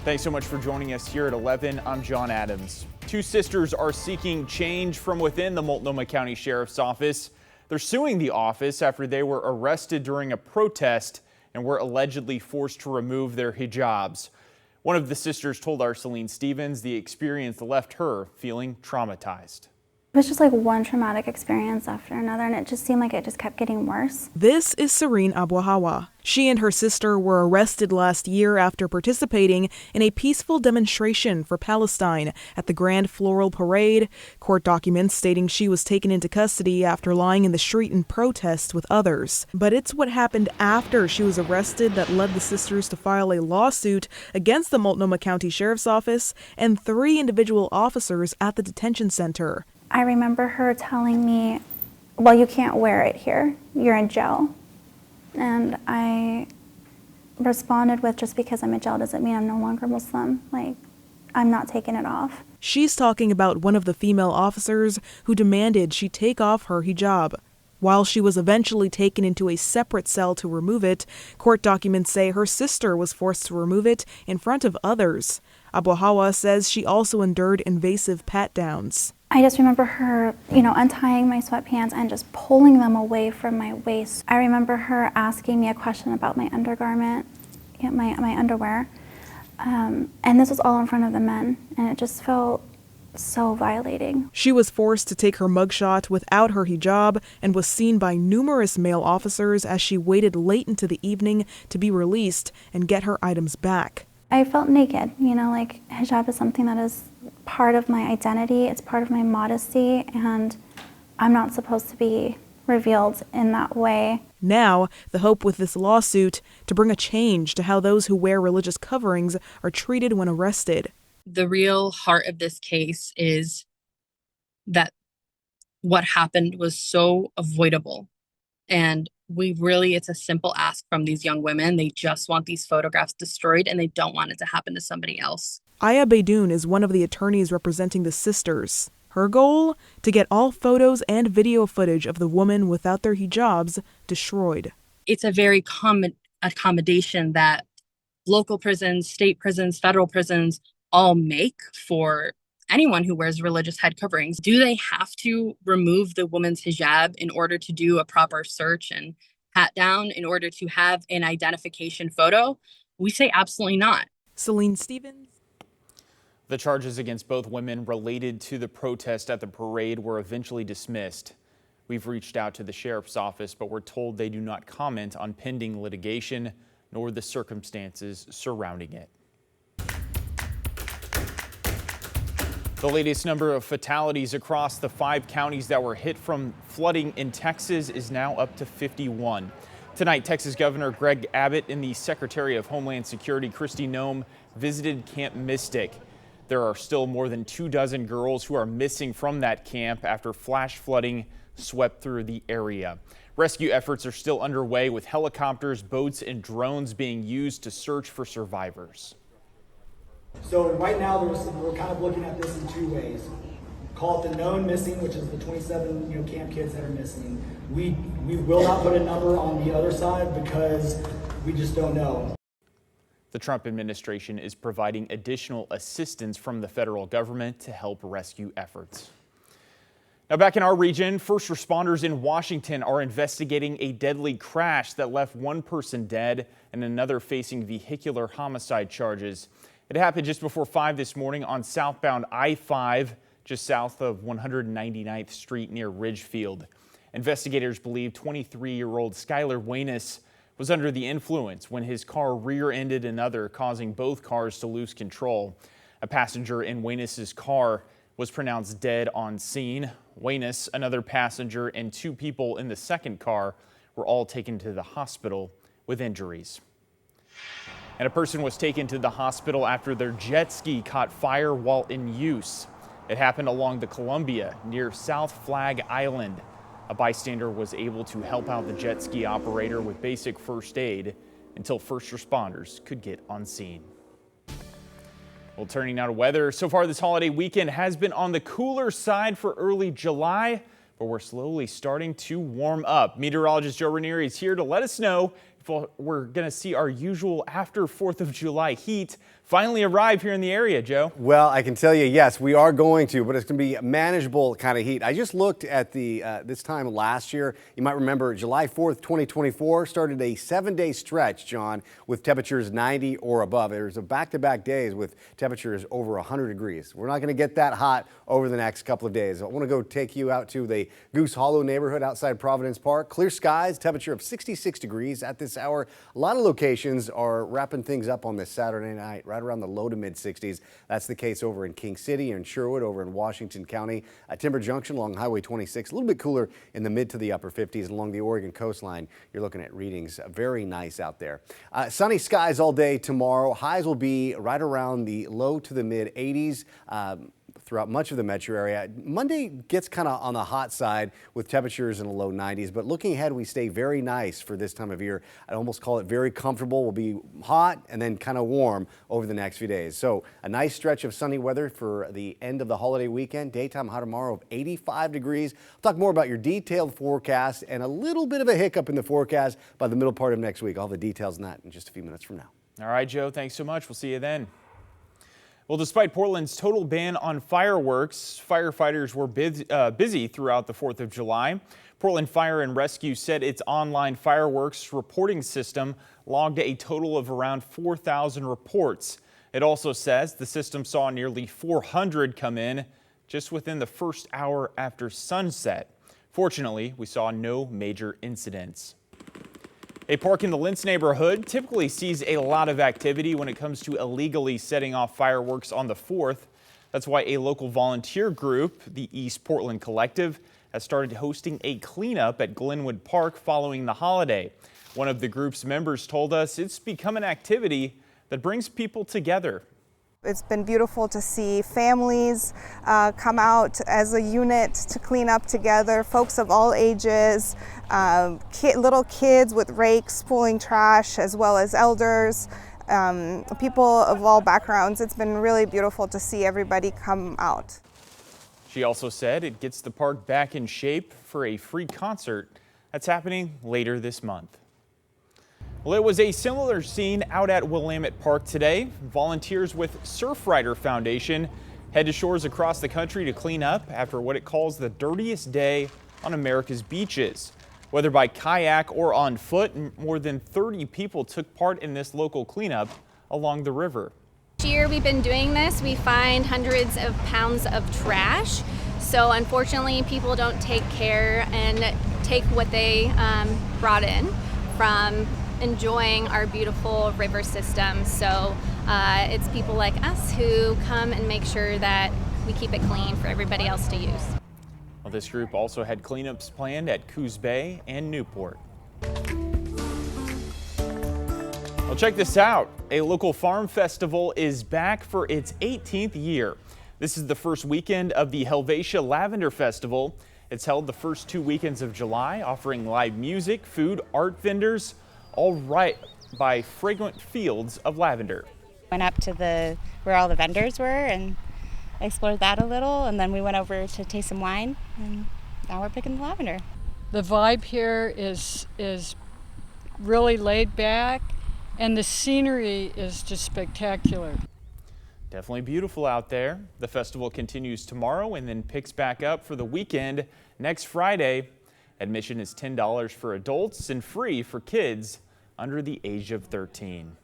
Thanks so much for joining us here at 11. I'm John Adams. Two sisters are seeking change from within the Multnomah County Sheriff's Office. They're suing the office after they were arrested during a protest and were allegedly forced to remove their hijabs. One of the sisters told our Celine Stevens the experience left her feeling traumatized. It was just like one traumatic experience after another, and it just seemed like it just kept getting worse. This is Serene Abuhawa. She and her sister were arrested last year after participating in a peaceful demonstration for Palestine at the Grand Floral Parade. Court documents stating she was taken into custody after lying in the street in protest with others. But it's what happened after she was arrested that led the sisters to file a lawsuit against the Multnomah County Sheriff's Office and 3 individual officers at the detention center. I remember her telling me, well, you can't wear it here. You're in jail. And I responded with, just because I'm in jail doesn't mean I'm no longer Muslim. Like, I'm not taking it off. She's talking about one of the female officers who demanded she take off her hijab. While she was eventually taken into a separate cell to remove it, court documents say her sister was forced to remove it in front of others. Abuhawa says she also endured invasive pat-downs. I just remember her, untying my sweatpants and just pulling them away from my waist. I remember her asking me a question about my undergarment, my underwear. And this was all in front of the men, and it just felt so violating. She was forced to take her mugshot without her hijab and was seen by numerous male officers as she waited late into the evening to be released and get her items back. I felt naked, like hijab is something that is part of my identity, it's part of my modesty, and I'm not supposed to be revealed in that way. Now, the hope with this lawsuit to bring a change to how those who wear religious coverings are treated when arrested. The real heart of this case is that what happened was so avoidable. And it's a simple ask from these young women. They just want these photographs destroyed, and they don't want it to happen to somebody else. Aya Beydoun is one of the attorneys representing the sisters. Her goal? To get all photos and video footage of the women without their hijabs destroyed. It's a very common accommodation that local prisons, state prisons, federal prisons all make for anyone who wears religious head coverings. Do they have to remove the woman's hijab in order to do a proper search and pat down, in order to have an identification photo? We say absolutely not. Celine Stevens. The charges against both women related to the protest at the parade were eventually dismissed. We've reached out to the sheriff's office, but we're told they do not comment on pending litigation nor the circumstances surrounding it. The latest number of fatalities across the 5 counties that were hit from flooding in Texas is now up to 51. Tonight, Texas Governor Greg Abbott and the Secretary of Homeland Security, Kristi Noem, visited Camp Mystic. There are still more than 24 girls who are missing from that camp after flash flooding swept through the area. Rescue efforts are still underway with helicopters, boats, and drones being used to search for survivors. So right now we're kind of looking at this in 2 ways. Call it the known missing, which is the 27 camp kids that are missing. We will not put a number on the other side because we just don't know. The Trump administration is providing additional assistance from the federal government to help rescue efforts. Now back in our region, first responders in Washington are investigating a deadly crash that left 1 person dead and another facing vehicular homicide charges. It happened just before 5 this morning on southbound I-5, just south of 199th Street near Ridgefield. Investigators believe 23-year-old Skylar Wayness was under the influence when his car rear-ended another, causing both cars to lose control. A passenger in Wayness's car was pronounced dead on scene. Wayness, another passenger, and 2 people in the second car were all taken to the hospital with injuries. And a person was taken to the hospital after their jet ski caught fire while in use. It happened along the Columbia near South Flag Island. A bystander was able to help out the jet ski operator with basic first aid until first responders could get on scene. Well, turning now to weather. So far this holiday weekend has been on the cooler side for early July, but we're slowly starting to warm up. Meteorologist Joe Ranieri is here to let us know if we're going to see our usual after 4th of July heat finally arrive here in the area, Joe. Well, I can tell you, yes, we are going to, but it's going to be manageable kind of heat. I just looked at the this time last year. You might remember July 4th, 2024 started a 7-day stretch, John, with temperatures 90 or above. There's a back-to-back days with temperatures over 100 degrees. We're not going to get that hot over the next couple of days. I want to go take you out to the Goose Hollow neighborhood outside Providence Park. Clear skies, temperature of 66 degrees at this hour. A lot of locations are wrapping things up on this Saturday night, right around the low to mid 60s. That's the case over in King City and Sherwood, over in Washington County. At Timber Junction along Highway 26, a little bit cooler in the mid to the upper 50s. And along the Oregon coastline, you're looking at readings very nice out there. Sunny skies all day tomorrow. Highs will be right around the low to the mid 80s. Throughout much of the metro area. Monday gets kind of on the hot side with temperatures in the low 90s, but looking ahead, we stay very nice for this time of year. I'd almost call it very comfortable. We'll be hot and then kind of warm over the next few days. So a nice stretch of sunny weather for the end of the holiday weekend. Daytime high tomorrow of 85 degrees. I'll talk more about your detailed forecast and a little bit of a hiccup in the forecast by the middle part of next week. All the details on that in just a few minutes from now. All right, Joe, thanks so much. We'll see you then. Well, despite Portland's total ban on fireworks, firefighters were busy throughout the 4th of July. Portland Fire and Rescue said its online fireworks reporting system logged a total of around 4,000 reports. It also says the system saw nearly 400 come in just within the first hour after sunset. Fortunately, we saw no major incidents. A park in the Lentz neighborhood typically sees a lot of activity when it comes to illegally setting off fireworks on the 4th. That's why a local volunteer group, the East Portland Collective, has started hosting a cleanup at Glenwood Park following the holiday. One of the group's members told us it's become an activity that brings people together. It's been beautiful to see families come out as a unit to clean up together, folks of all ages, little kids with rakes pulling trash, as well as elders, people of all backgrounds. It's been really beautiful to see everybody come out. She also said it gets the park back in shape for a free concert that's happening later this month. Well, it was a similar scene out at Willamette Park today. Volunteers with Surfrider Foundation head to shores across the country to clean up after what it calls the dirtiest day on America's beaches. Whether by kayak or on foot, more than 30 people took part in this local cleanup along the river. Each year we've been doing this, we find hundreds of pounds of trash. So unfortunately, people don't take care and take what they brought in from enjoying our beautiful river system. So it's people like us who come and make sure that we keep it clean for everybody else to use. Well, this group also had cleanups planned at Coos Bay and Newport. Well, check this out. A local farm festival is back for its 18th year. This is the first weekend of the Helvetia Lavender Festival. It's held the first 2 weekends of July, offering live music, food, art vendors, all right by fragrant fields of lavender. Went up to where all the vendors were and explored that a little, and then we went over to taste some wine, and now we're picking the lavender. The vibe here is really laid back, and the scenery is just spectacular. Definitely beautiful out there. The festival continues tomorrow and then picks back up for the weekend next Friday. Admission is $10 for adults and free for kids under the age of 13.